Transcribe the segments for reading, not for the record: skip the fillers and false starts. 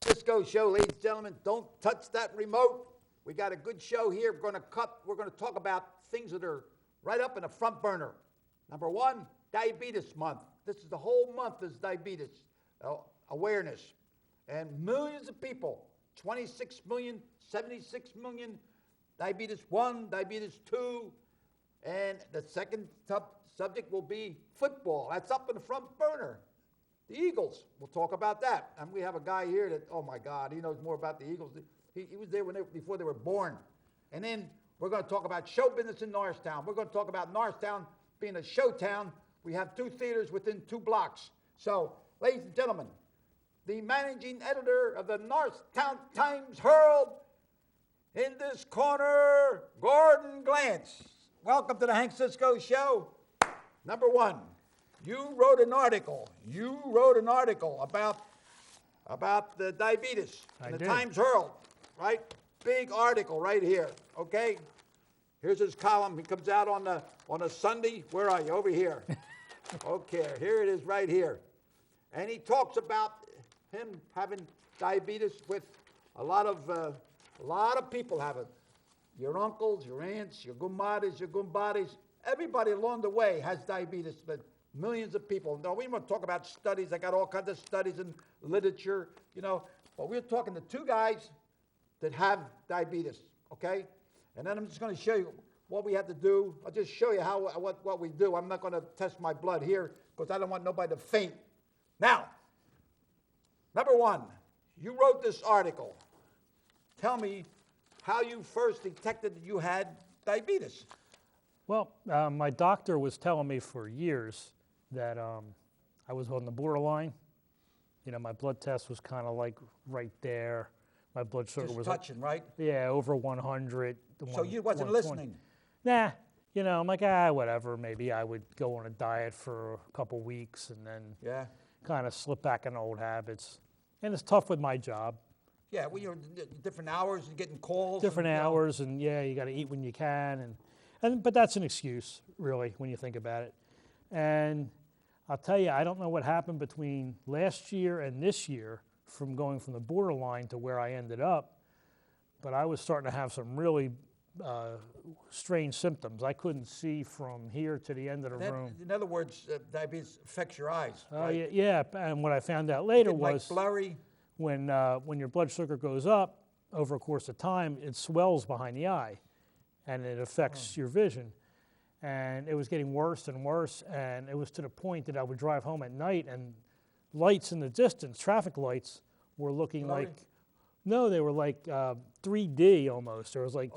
Cisco show, ladies and gentlemen. Don't touch that remote. We got a good show here. We're going to talk about things that are right up in the front burner. Number one, Diabetes Month. This is the whole month is diabetes awareness. And millions of people, 26 million, 76 million, diabetes 1, diabetes 2, and the second subject will be football. That's up in the front burner. The Eagles, we'll talk about that. And we have a guy here that, oh my God, he knows more about the Eagles. He was there before they were born. And then we're going to talk about show business in Norristown. We're going to talk about Norristown being a show town. We have 2 theaters within 2 blocks. So, ladies and gentlemen, the managing editor of the Norristown Times-Herald, in this corner, Gordon Glantz. Welcome to the Hank Cisco Show. Number one, you wrote an article. About the diabetes in the Times-Herald, right? Big article right here, okay? Here's his column. He comes out on a Sunday. Where are you? Over here. Okay, here it is right here. And he talks about him having diabetes with a lot of people have it. Your uncles, your aunts, your gummadis, your gumbadis. Everybody along the way has diabetes, but millions of people. Now, we want to talk about studies. I got all kinds of studies and literature, but we're talking to 2 guys that have diabetes, okay? And then I'm just going to show you what we have to do. I'll just show you what we do. I'm not going to test my blood here because I don't want nobody to faint. Now, number one, you wrote this article. Tell me how you first detected that you had diabetes. Well, my doctor was telling me for years that I was on the borderline. My blood test was kind of like right there. My blood sugar was touching, right? Yeah, over 100. So you wasn't listening? Nah. I'm like, whatever. Maybe I would go on a diet for a couple weeks and then kind of slip back into old habits. And it's tough with my job. Yeah, well, you're different hours and getting calls. Different hours, and you got to eat when you can, but that's an excuse, really, when you think about it. And I'll tell you, I don't know what happened between last year and this year from going from the borderline to where I ended up, but I was starting to have some really strange symptoms. I couldn't see from here to the end of the room. In other words, diabetes affects your eyes. Right? Yeah, and what I found out later was like blurry. When your blood sugar goes up over a course of time, it swells behind the eye, and it affects your vision. And it was getting worse and worse, and it was to the point that I would drive home at night, and lights in the distance, traffic lights, were looking like, no, they were like 3D almost. There was like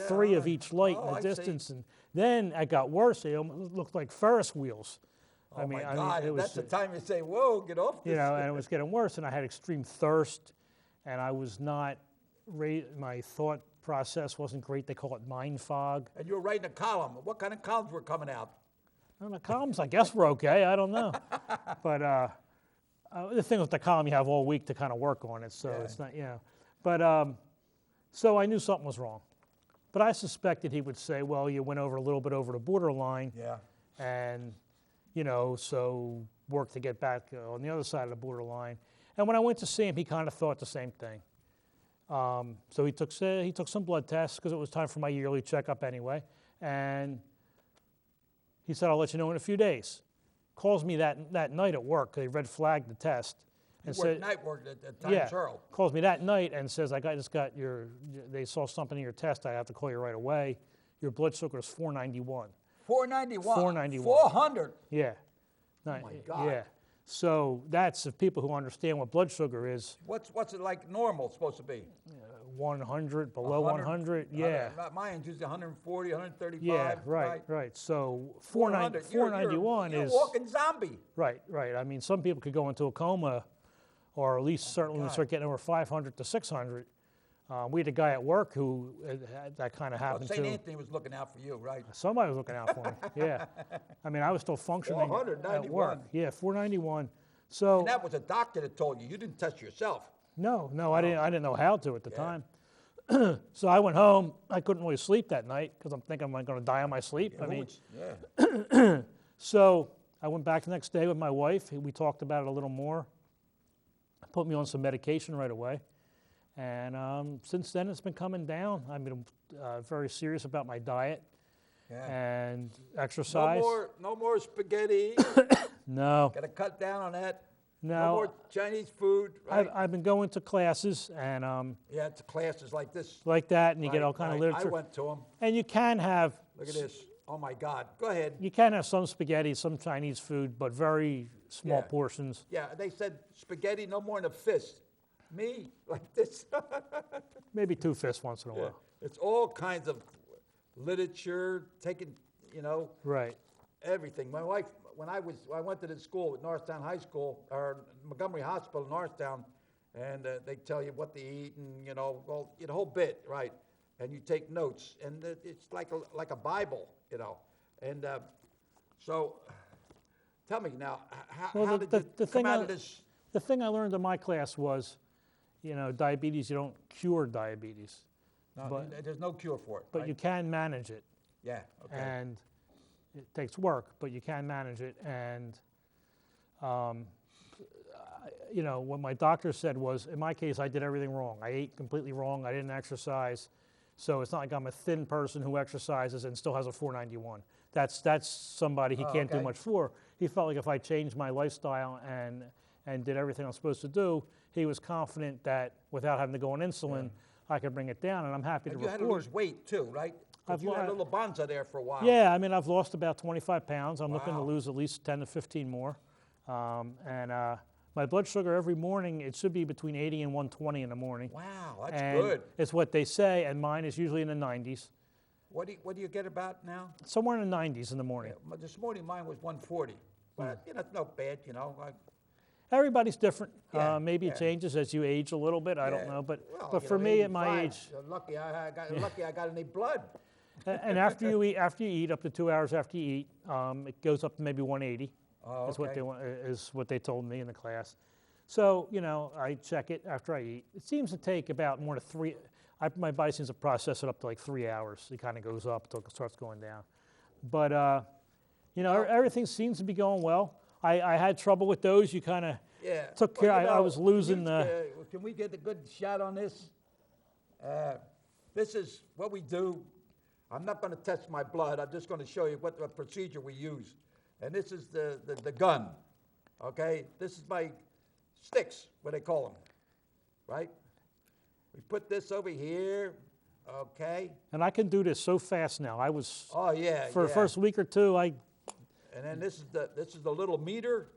three of each light in the distance, and then it got worse. They almost looked like Ferris wheels. I mean, that's the time you say, whoa, get off this. And it was getting worse, and I had extreme thirst, and I was not, my thought process wasn't great. They call it mind fog. And you were writing a column. What kind of columns were coming out? The columns, I guess, were okay. I don't know. But the thing with the column, you have all week to kind of work on it, so it's not, But so I knew something was wrong. But I suspected he would say, well, you went over a little bit over the borderline. Yeah. And so work to get back on the other side of the borderline. And when I went to see him, he kind of thought the same thing. So he took some blood tests because it was time for my yearly checkup anyway. And he said, I'll let you know in a few days. Calls me that night at work because he red flagged the test. And said, night work at Times-Herald. Calls me that night and says, they saw something in your test. I have to call you right away. Your blood sugar is 491. 491. 491. 400. Yeah. Oh my God. Yeah. So that's if people who understand what blood sugar is. What's it like normal supposed to be? 100, below 100. Yeah. Mine's usually 140, 135. Yeah, right. So 491 you're is a walking zombie. Right. I mean, some people could go into a coma, or at least certainly start getting over 500 to 600. We had a guy at work who that kind of happened to. St. Anthony was looking out for you, right? Somebody was looking out for me, yeah. I mean, I was still functioning at work. Yeah, 491. So and that was a doctor that told you. You didn't test yourself. No, I didn't know how to at the time. So I went home. I couldn't really sleep that night because I'm thinking, am I going to die in my sleep? So I went back the next day with my wife. We talked about it a little more. put me on some medication right away. And since then, it's been coming down. I've been very serious about my diet and exercise. No more spaghetti. No. Got to cut down on that. No. No more Chinese food, right? I've been going to classes and yeah, it's classes like this. like that, and you get all kind of literature. I went to them. And you can have. Look at this. Oh my God. Go ahead. You can have some spaghetti, some Chinese food, but very small Yeah. portions. Yeah, they said spaghetti no more than a fist. Me, like this. Maybe 2 fists once in a Yeah. while. It's all kinds of literature, taking, Right. everything. My wife, when I went to this school at Norristown High School, or Montgomery Hospital in Norristown, and they tell you what to eat and, well, the whole bit, right? And you take notes, and it's like a Bible, And so, tell me now, how did you come out of this? The thing I learned in my class was, diabetes, you don't cure diabetes. No, but- there's no cure for it. But right? you can manage it. Yeah, okay. And it takes work, but you can manage it. And, what my doctor said was, in my case, I did everything wrong. I ate completely wrong. I didn't exercise. So it's not like I'm a thin person who exercises and still has a 491. That's somebody he can't do okay. much for. He felt like if I changed my lifestyle and did everything I'm supposed to do, he was confident that without having to go on insulin, I could bring it down. And I'm happy And to you had to report. lose weight too, right? 'Cause I've you had a lo- little bonza there for a while. Yeah, I mean, I've lost about 25 pounds. I'm looking to Wow. lose at least 10 to 15 more. My blood sugar every morning, it should be between 80 and 120 in the morning. Wow, that's And good. it's what they say, and mine is usually in the 90s. What do you get about now? Somewhere in the 90s in the morning. This morning mine was 140. But, it's not bad, Everybody's different. Yeah, Maybe yeah. it changes as you age a little bit. I don't Yeah. know. But Well, for me, at my 85, age, you're lucky I got any blood. and after you eat, up to 2 hours after you eat, it goes up to maybe 180. Oh, Is what okay. they want, is what they told me in the class. So I check it after I eat. It seems to take about more than 3. My body seems to process it up to like 3 hours. It kind of goes up until it starts going down. But everything seems to be going well. I had trouble with those. You kind of took care. I was losing the. Can we get a good shot on this? This is what we do. I'm not going to test my blood. I'm just going to show you what procedure we use. And this is the gun. Okay? This is my sticks, what they call them. Right? We put this over here. Okay? And I can do this so fast now. I was. Oh yeah. For the first week or two, And then this is the little meter.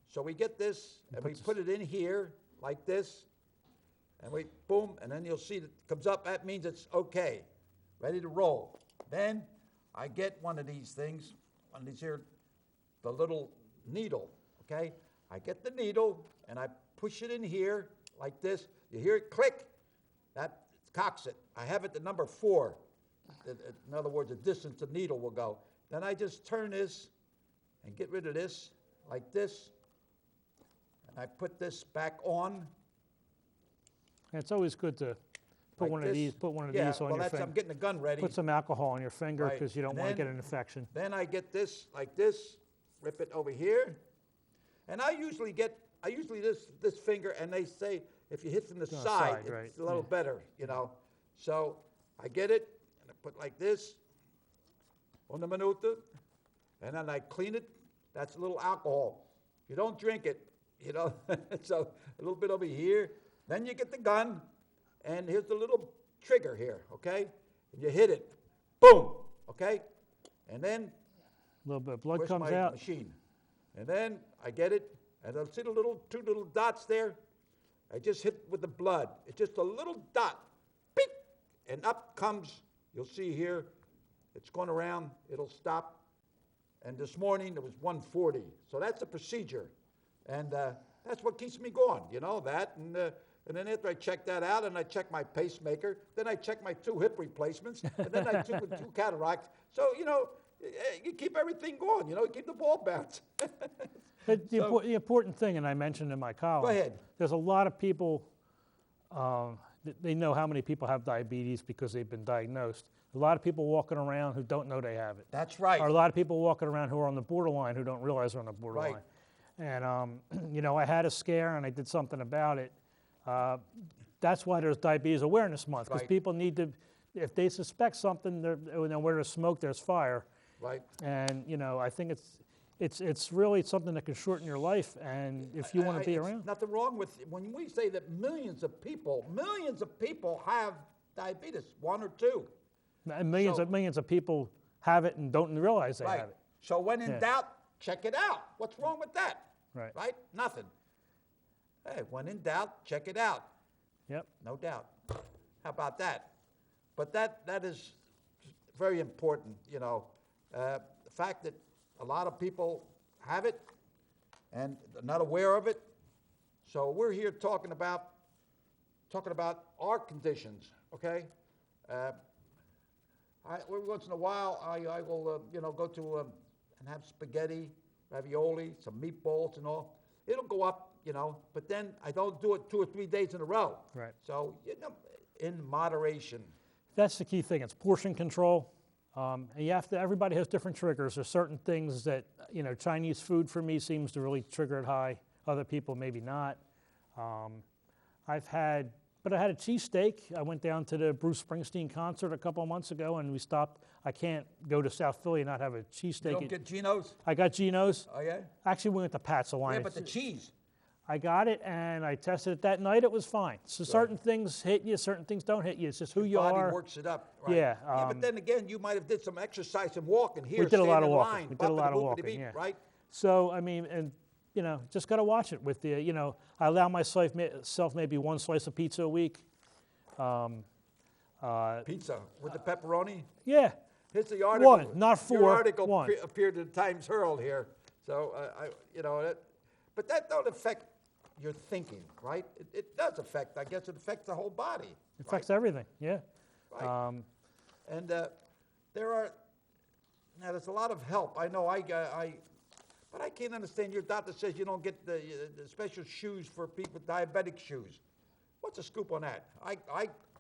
So we get this and we put it in here like this. And we boom, and then you'll see it comes up. That means it's okay, ready to roll. Then I get one of these things, one of these here, the little needle. Okay, I get the needle and I push it in here like this. You hear it click. That cocks it. I have it to number 4. In other words, the distance the needle will go. Then I just turn this and get rid of this like this. And I put this back on. it's always good to put Like one this. of these. Put one of Yeah, these on well, your I'm finger. getting the gun ready. Put some alcohol on your finger Right. because you don't And want to then- get an infection. Then I get this like this, rip it over here. And I usually this finger, and they say if you hit from the On the side, side, right, it's a little yeah. better, So I get it, and I put like this, una minuta, and then I clean it. That's a little alcohol. You don't drink it, So a little bit over here. Then you get the gun, and here's the little trigger here, okay? And you hit it, boom, okay? And then A little bit of blood where's comes my out. machine? And then I get it, and I'll see the two little dots there. I just hit with the blood. It's just a little dot, beep, and up comes. You'll see here, it's going around. It'll stop. And this morning it was 140. So that's the procedure, and that's what keeps me going. That, and then after I check that out, and I check my pacemaker, then I check my 2 hip replacements, and then I check with 2 cataracts. So you keep everything going. You keep the ball bouncing. But the important thing, and I mentioned in my column, Go ahead. there's a lot of people, they know how many people have diabetes because they've been diagnosed. A lot of people walking around who don't know they have it. That's right. Or a lot of people walking around who are on the borderline who don't realize they're on the borderline. Right. And, I had a scare and I did something about it. That's why there's Diabetes Awareness Month, because Right. people need to, if they suspect something, where there's smoke, there's fire. Right. And, I think it's really something that can shorten your life, and if you want to be It's around. nothing wrong with, when we say that millions of people have diabetes, 1 or 2. And millions of people have it and don't realize they Right. have it. So when in Yeah. doubt, check it out. What's wrong with that? Right. Right? Nothing. Hey, when in doubt, check it out. Yep. No doubt. How about that? But that is very important, the fact that a lot of people have it and are not aware of it. So we're here talking about our conditions, okay? Every once in a while, I will, go to and have spaghetti, ravioli, some meatballs and all. It'll go up, but then I don't do it 2 or 3 days in a row. Right. So, in moderation. That's the key thing. It's portion control. And everybody has different triggers. There's certain things that, Chinese food for me seems to really trigger it high. Other people, maybe not. I had a cheesesteak. I went down to the Bruce Springsteen concert a couple of months ago, and we stopped. I can't go to South Philly and not have a cheesesteak. You don't get Geno's? I got Geno's. Oh, yeah? Actually, we went to Pat's Alliance. Yeah, but the cheese. I got it, and I tested it that night. It was fine. So certain things hit you, certain things don't hit you. It's just who you Body are. works it up. Right? Yeah, but then again, you might have did some exercise and walking here. We did a lot of stand in walking. line, We did a lot of boppity-boopity walking, beep, yeah. Right? So, I mean, and, just got to watch it with the, I allow myself maybe 1 slice of pizza a week. Pizza with the pepperoni. Yeah. Here's the article. 1, not 4. Your article 1. appeared in the Times Herald here. So, but that don't affect your thinking, right? It does affect, I guess it affects the whole body. It affects everything, yeah. Right. And there's a lot of help. I know but I can't understand. Your doctor says you don't get the special shoes for people with diabetic shoes. What's the scoop on that?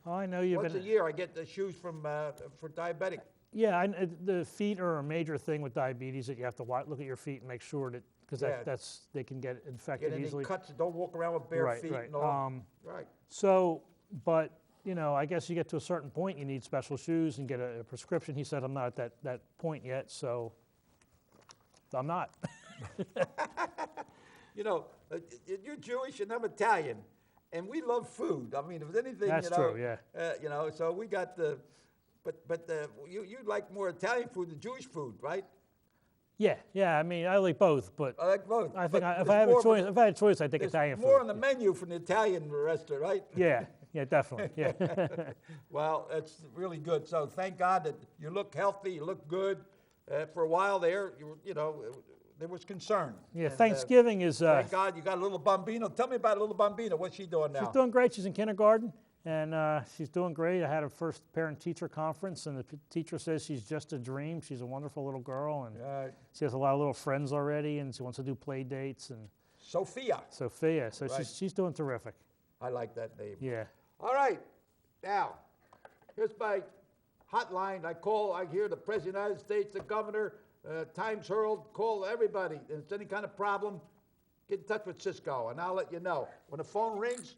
I know you've once been. a year I get the shoes for diabetic. Yeah, the feet are a major thing with diabetes that you have to look at your feet and make sure that, because they can get infected Get any easily. cuts? Don't walk around with bare feet Right. and all. Right. So, but I guess you get to a certain point, you need special shoes and get a prescription. He said I'm not at that point yet, so I'm not. You're Jewish and I'm Italian, and we love food. I mean, if there's anything, That's true, yeah. So we got you like more Italian food than Jewish food, right? Yeah. I mean, I like both, but I like both. I think but if I had a choice, I'd take there's Italian food. more on the menu from the Italian restaurant, right? Yeah, definitely. Yeah. Well, that's really good. So thank God that you look healthy, you look good. For a while there, there was concern. Yeah, And, Thanksgiving is. Thank God you got a little bambino. Tell me about a little bambino. What's she doing now? She's doing great. She's in kindergarten, and she's doing great. I had a first parent-teacher conference, and the teacher says she's just a dream. She's a wonderful little girl, and she has a lot of little friends already, and she wants to do play dates. And Sophia. So Right. she's doing terrific. I like that name. Yeah. All right. Now, here's my hotline. I hear the President of the United States, the Governor, Times Herald, call everybody. If there's any kind of problem, get in touch with Cisco, and I'll let you know. When the phone rings,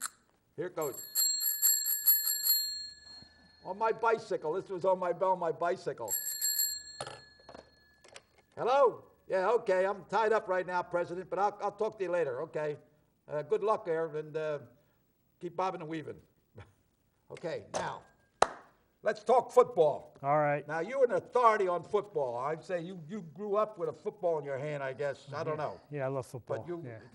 here it goes. On my bicycle. This was on my bicycle. Hello? Yeah, okay. I'm tied up right now, President, but I'll talk to you later, okay? Good luck there, and keep bobbing and weaving. Okay, now, let's talk football. All right. Now, you're an authority on football. I'd say you grew up with a football in your hand, I guess. I don't know. Yeah, I love football. But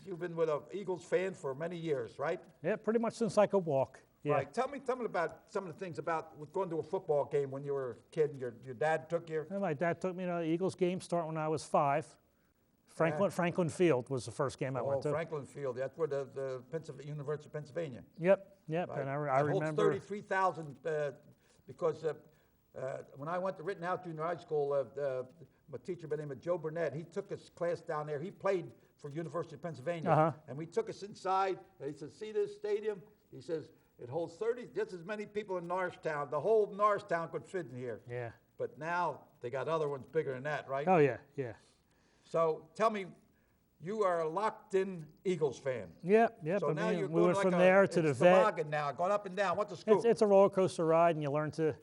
you've been with an Eagles fan for many years, right? Yeah, pretty much since I could walk. Yeah. Right. Tell me about some of the things about going to a football game when you were a kid and your dad took you. And my dad took me to the Eagles game starting when I was 5. Franklin Field was the first game I went to. Franklin Field. That's where the University of Pennsylvania. Yep. Right. And I It holds remember 33,000 because when I went to Rittenhouse Junior High School, a teacher by the name of Joe Burnett, he took us class down there. He played for University of Pennsylvania. And we took us inside. And he said, see this stadium? He says, it holds just as many people in Norristown. The whole Norristown could fit in here. Yeah. But now they got other ones bigger than that, right? Oh, yeah. So tell me, you are a locked-in Eagles fan. Yep. So now you're we going went like from there to the vet. toboggan now, going up and down. What's the scoop? It's a roller coaster ride, and you learn to,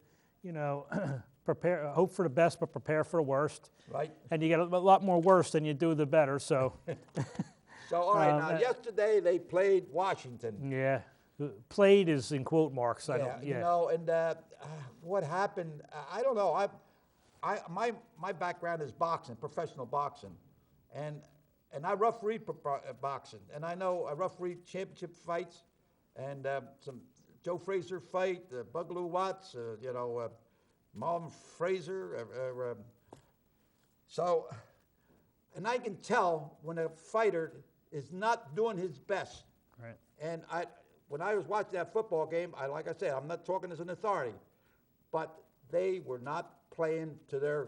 prepare, hope for the best, but prepare for the worst. Right. And you get a lot more worse than you do the better. So. So all right, now yesterday they played Washington. Yeah. Played is in quote marks. And what happened? I don't know. My background is boxing, professional boxing, and I refereed boxing, and I know I refereed championship fights, and some Joe Frazier fight, Bugaloo Watts, Marlon Frazier. So, and I can tell when a fighter is not doing his best. Right. And when I was watching that football game, like I said, I'm not talking as an authority, but they were not playing to their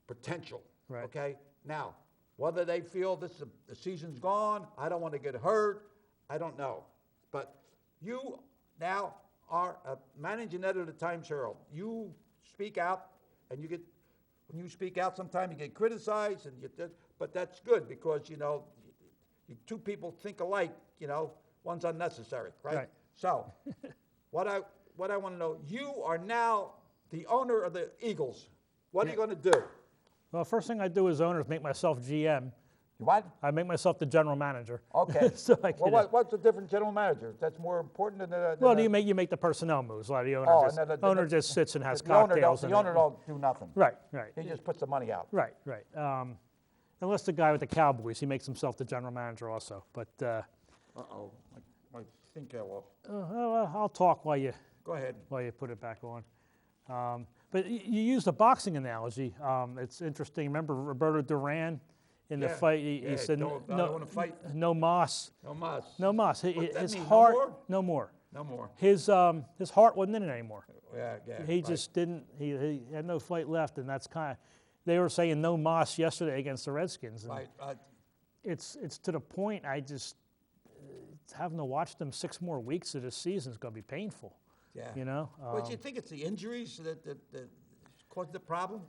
potential. Right. Okay. Now, whether they feel the season's gone, I don't want to get hurt, I don't know. But you now are a managing editor of the Times Herald. You speak out, and when you speak out, sometimes you get criticized, but that's good because two people think alike. One's unnecessary, right? So, what I want to know, you are now the owner of the Eagles. What are you going to do? Well, first thing I do as owner is make myself GM. What? I make myself the general manager. Okay. So what's the different general manager? That's more important than well, you make the personnel moves. A lot of the owner just sits and has cocktails. The owner don't do nothing. Right. He just puts the money out. Right. Unless the guy with the Cowboys, he makes himself the general manager also. But Uh-oh, my thing fell off. I'll talk while you go ahead. While you put it back on. But you used a boxing analogy. It's interesting. Remember Roberto Duran in the fight? He said, "No, I don't want to fight. No mas. No mas. No mas." His heart. No more. No more. No more. His heart wasn't in it anymore. Yeah. He just didn't. He had no fight left, and that's kind of. They were saying no mas yesterday against the Redskins. And right. It's to the point. I just having to watch them 6 more weeks of this season is going to be painful. Yeah. But do you think it's the injuries that caused the problem?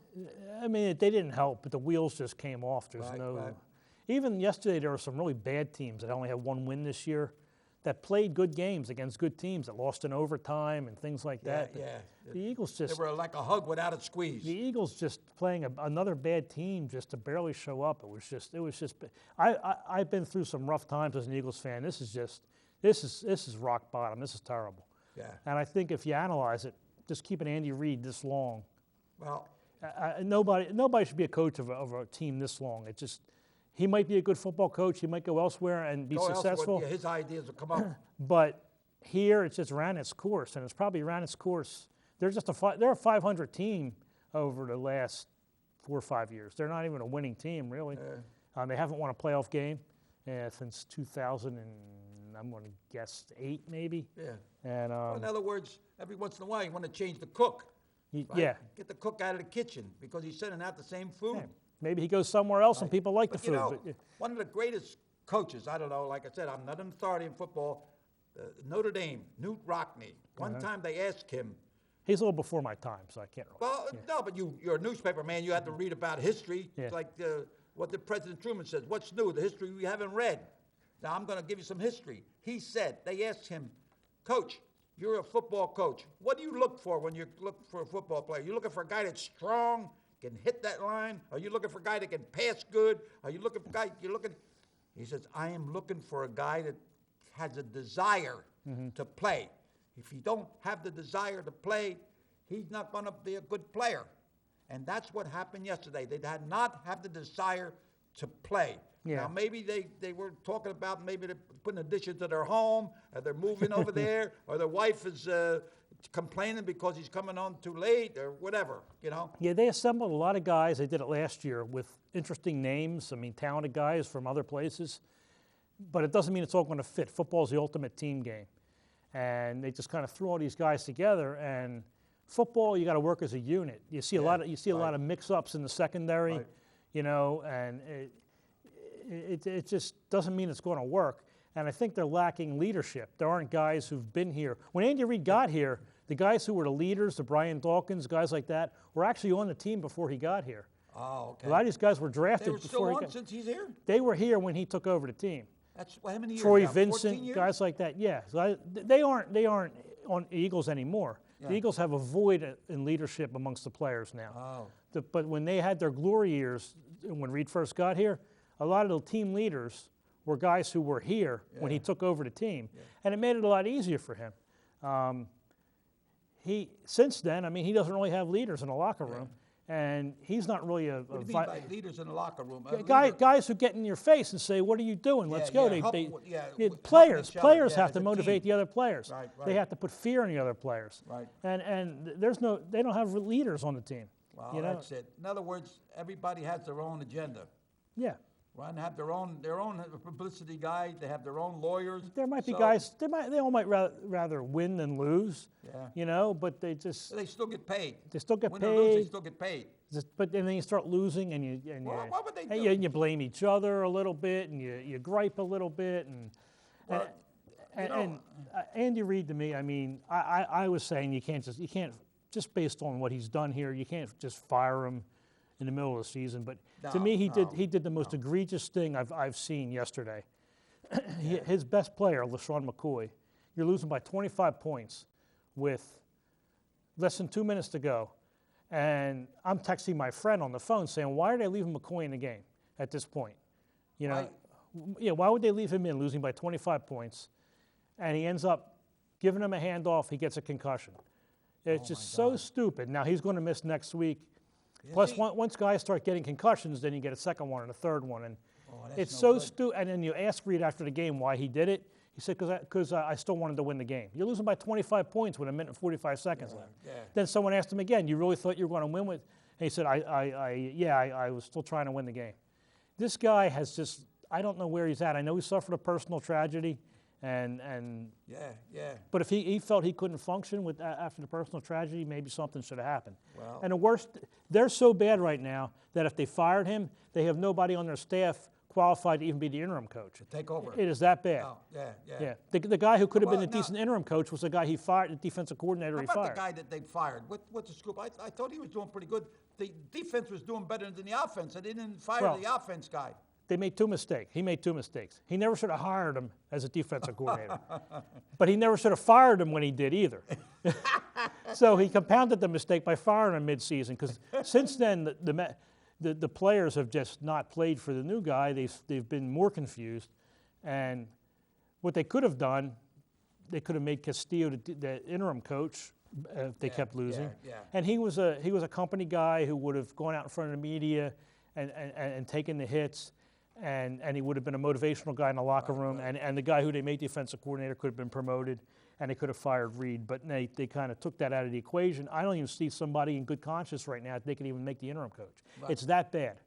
I mean, they didn't help, but the wheels just came off. There's Right. Even yesterday, there were some really bad teams that only had 1 win this year that played good games against good teams that lost in overtime and things like that. Yeah. The Eagles just... They were like a hug without a squeeze. The Eagles just playing another bad team just to barely show up. It was just... I've been through some rough times as an Eagles fan. This is rock bottom. This is terrible. Yeah. And I think if you analyze it, just keeping Andy Reid this long... Well... nobody should be a coach of a team this long. It just... He might be a good football coach. He might go elsewhere and be successful. His ideas will come up. But here, it's just ran its course, and it's probably ran its course. They're a 500 team over the last 4 or 5 years. They're not even a winning team, really. They haven't won a playoff game since 2000 and I'm going to guess 8, maybe. Yeah. And well, in other words, every once in a while, you want to change the cook. Right? Yeah. Get the cook out of the kitchen because he's sending out the same food. Yeah. Maybe he goes somewhere else and people like the food. One of the greatest coaches, I don't know, like I said, I'm not an authority in football, Notre Dame, Newt Rockne. One time they asked him. He's a little before my time, so I can't really. Well, no, but you're a newspaper man. You have to read about history. Yeah. It's like what the President Truman says. What's new? The history we haven't read. Now, I'm going to give you some history. He said, they asked him, Coach, you're a football coach. What do you look for when you look for a football player? You looking for a guy that's strong, can hit that line? Are you looking for a guy that can pass good? Are you looking for a guy, he says, I am looking for a guy that has a desire to play. If you don't have the desire to play, he's not going to be a good player. And that's what happened yesterday. They did not have the desire to play. Yeah. Now, maybe they were talking about maybe they're putting additions to their home, or they're moving over there, or their wife is complaining because he's coming on too late, or whatever, Yeah, they assembled a lot of guys. They did it last year with interesting names. I mean, talented guys from other places. But it doesn't mean it's all going to fit. Football is the ultimate team game. And they just kind of threw all these guys together. And football, you got to work as a unit. You see a lot of mix-ups in the secondary, and it just doesn't mean it's going to work. And I think they're lacking leadership. There aren't guys who've been here. When Andy Reid got here, the guys who were the leaders, the Brian Dawkins, guys like that, were actually on the team before he got here. Oh, okay. A lot of these guys were drafted They were before still he on got. since he's here? They were here when he took over the team. That's how many years Troy now? 14 Vincent, years? guys like that. Yeah, so they aren't on the Eagles anymore. The Yeah. Eagles have a void in leadership amongst the players now. Oh. But when they had their glory years, when Reed first got here, a lot of the team leaders were guys who were here when he Yeah. took over the team, and it made it a lot easier for him. Since then, I mean, he doesn't really have leaders in the locker room, and he's not really a What do you mean by leaders in the locker room? guys who get in your face and say, "What are you doing? Let's go." help Players each other. players Yeah, have as to a motivate team. the other players. Right, They right. have to put fear in the other players. Right. And they don't have leaders on the team. Well, you know? that's it. In other words, everybody has their own agenda. Yeah. Right? And have their own publicity guy. They have their own lawyers. There might be So guys. They all might rather win than lose. Yeah. You know, but they just They still get paid. they still get Win or lose, they paid. still get paid. But then you start losing, and Well, what would they and do? you blame each other a little bit, and you gripe a little bit, Well, and Andy Reid, to me, I mean, I was saying you can't just based on what he's done here, you can't just fire him in the middle of the season. But to me, he did the most egregious thing I've seen yesterday. His best player, LaShawn McCoy, you're losing by 25 points with less than 2 minutes to go, and I'm texting my friend on the phone saying, "Why are they leaving McCoy in the game at this point? You know, Right. yeah, why would they leave him in, losing by 25 points?" And he ends up giving him a handoff. He gets a concussion. It's just so stupid. Now he's going to miss next week. Plus, once guys start getting concussions, then you get a second one and a third one, and it's so stupid. And then you ask Reed after the game why he did it. He said, "Because I still wanted to win the game." You're losing by 25 points with 1 minute and 45 seconds left. Yeah. Then someone asked him again, "You really thought you were going to win with?" And he said, I was still trying to win the game." This guy has just, I don't know where he's at. I know he suffered a personal tragedy, and Yeah. but if he felt he couldn't function with after the personal tragedy, maybe something should have happened. Well- And the worst, they're so bad right now that if they fired him, they have nobody on their staff qualified to even be the interim coach. Take over. It is that bad. Oh, yeah. Yeah, the guy who could have been Well, a decent interim coach was the guy he fired, the defensive coordinator How he about fired. the guy that they fired? What's the scoop? I thought he was doing pretty good. The defense was doing better than the offense. They didn't fire Well, the offense guy. They made 2 mistakes. He made 2 mistakes. He never should have hired him as a defensive coordinator. But he never should have fired him when he did either. So he compounded the mistake by firing him mid-season, because since then the players have just not played for the new guy. They've been more confused. And what they could have done, they could have made Castillo the interim coach if they kept losing. yeah. And he was a company guy who would have gone out in front of the media and taken the hits. And he would have been a motivational guy in the locker room, and the guy who they made defensive coordinator could have been promoted, and they could have fired Reed. But they kind of took that out of the equation. I don't even see somebody in good conscience right now that they could even make the interim coach. Right. It's that bad.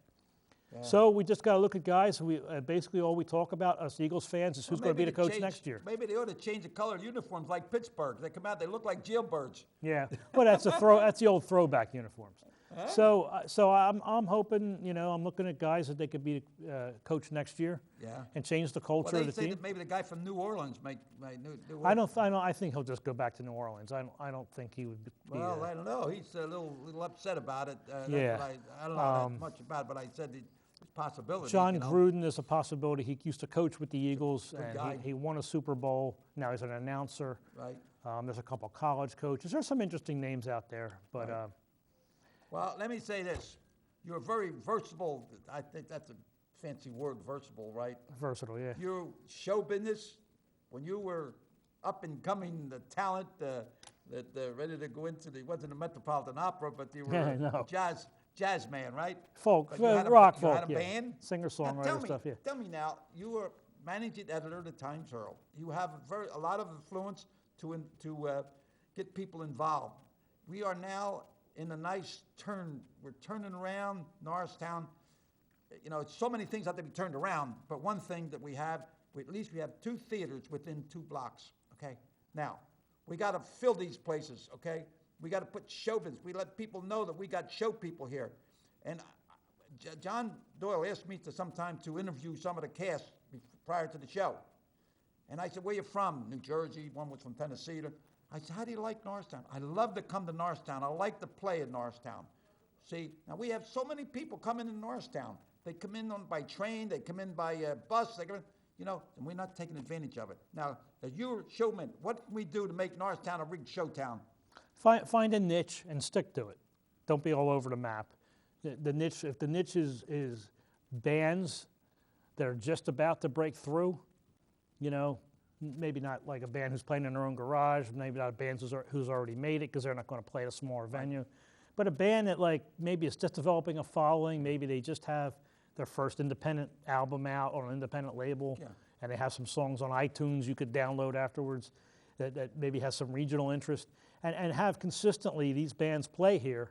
So we just got to look at guys. We basically all we talk about, us Eagles fans, is who's going to be the coach next year. Maybe they ought to change the color of uniforms like Pittsburgh. They come out, they look like jailbirds. Yeah, well, that's that's the old throwback uniforms. So I'm hoping, I'm looking at guys that they could be coach next year. Yeah. And change the Well, culture they of the say team. that maybe the guy from New Orleans might do I think he'll just go back to New Orleans. I don't think he would be. Well, I don't know. He's a little upset about it. Yeah. I don't know that much about it, but I said it's a possibility. John Gruden is a possibility. He used to coach with the Eagles, guy. and he won a Super Bowl. Now he's an announcer. Right. There's a couple college coaches. There's some interesting names out there, but Well, let me say this. You're very versatile. I think that's a fancy word, versatile, right? versatile, yeah. Your show business, when you were up and coming, the talent ready to go into wasn't the Metropolitan Opera, but you were Yeah, no. a jazz man, right? Folk, But you had rock you folk, had a yeah. band? Singer, Now, songwriter stuff, yeah. Tell me now, you were managing editor of the Times Herald. You have a lot of influence to get people involved. We are now in a nice turn. We're turning around Norristown. It's so many things have to be turned around, but one thing that we have, at least we have 2 theaters within 2 blocks, okay? Now, we got to fill these places, okay? We got to put show business. We let people know that we got show people here. And John Doyle asked me sometime to interview some of the cast prior to the show. And I said, "Where you from?" New Jersey. One was from Tennessee. I said, "How do you like Norristown?" "I love to come to Norristown. I like to play in Norristown." See, now we have so many people coming in Norristown. They come in by train, they come in by bus, they come in, you know, and we're not taking advantage of it. Now, as your showman, what can we do to make Norristown a rigged show town? Find a niche and stick to it. Don't be all over the map. The niche, if the niche is bands that are just about to break through, you know, maybe not like a band who's playing in their own garage, maybe not a band who's already made it because they're not going to play at a smaller venue, but a band that like maybe is just developing a following, maybe they just have their first independent album out on an independent label, and they have some songs on iTunes you could download afterwards that maybe has some regional interest, and have consistently these bands play here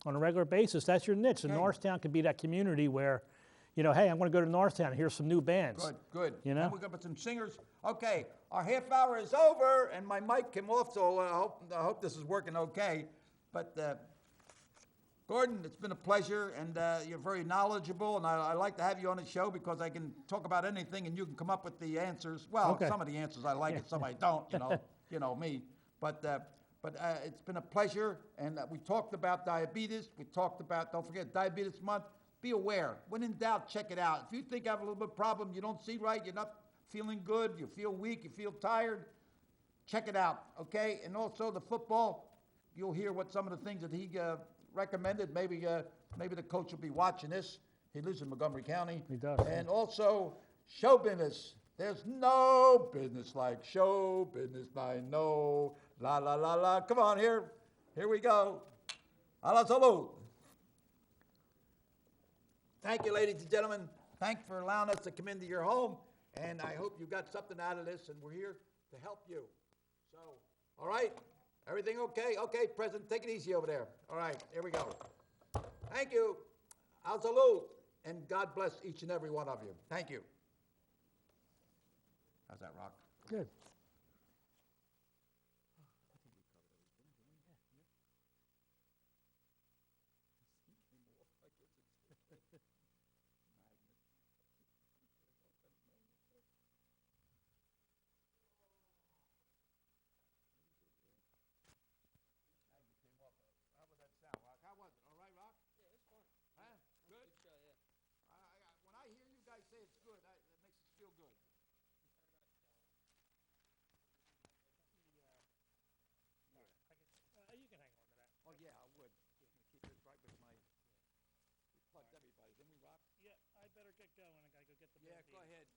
on a regular basis. That's your niche. And Norristown could be that community where, you know, hey, I'm going to go to Norristown and hear some new bands. Good, good. You know? And we're going to put some singers. Okay, our half hour is over, and my mic came off, so I hope this is working okay. But Gordon, it's been a pleasure, and you're very knowledgeable, and I like to have you on the show because I can talk about anything, and you can come up with the answers. Well, some of the answers I like, and some I don't. You know me. But it's been a pleasure, and we talked about diabetes. We talked about, don't forget, Diabetes Month. Be aware. When in doubt, check it out. If you think I have a little bit of problem, you don't see right, you're not feeling good, you feel weak, you feel tired, check it out, okay? And also the football, you'll hear what some of the things that he recommended. Maybe the coach will be watching this. He lives in Montgomery County. He does. And also show business. There's no business like show business. I know. La la la la. Come on here. Here we go. A la salud. Thank you, ladies and gentlemen. Thanks for allowing us to come into your home. And I hope you got something out of this, and we're here to help you. So, all right. Everything okay? Okay, President, take it easy over there. All right, here we go. Thank you. Al salud. And God bless each and every one of you. Thank you. How's that, Rock? Good. Say it's good. That makes us feel good. You can hang on to that. Oh yeah, I would. Keep it right with my. We plugged everybody, didn't we, Rob? Yeah, I better get going. I gotta go get the. Yeah, go ahead.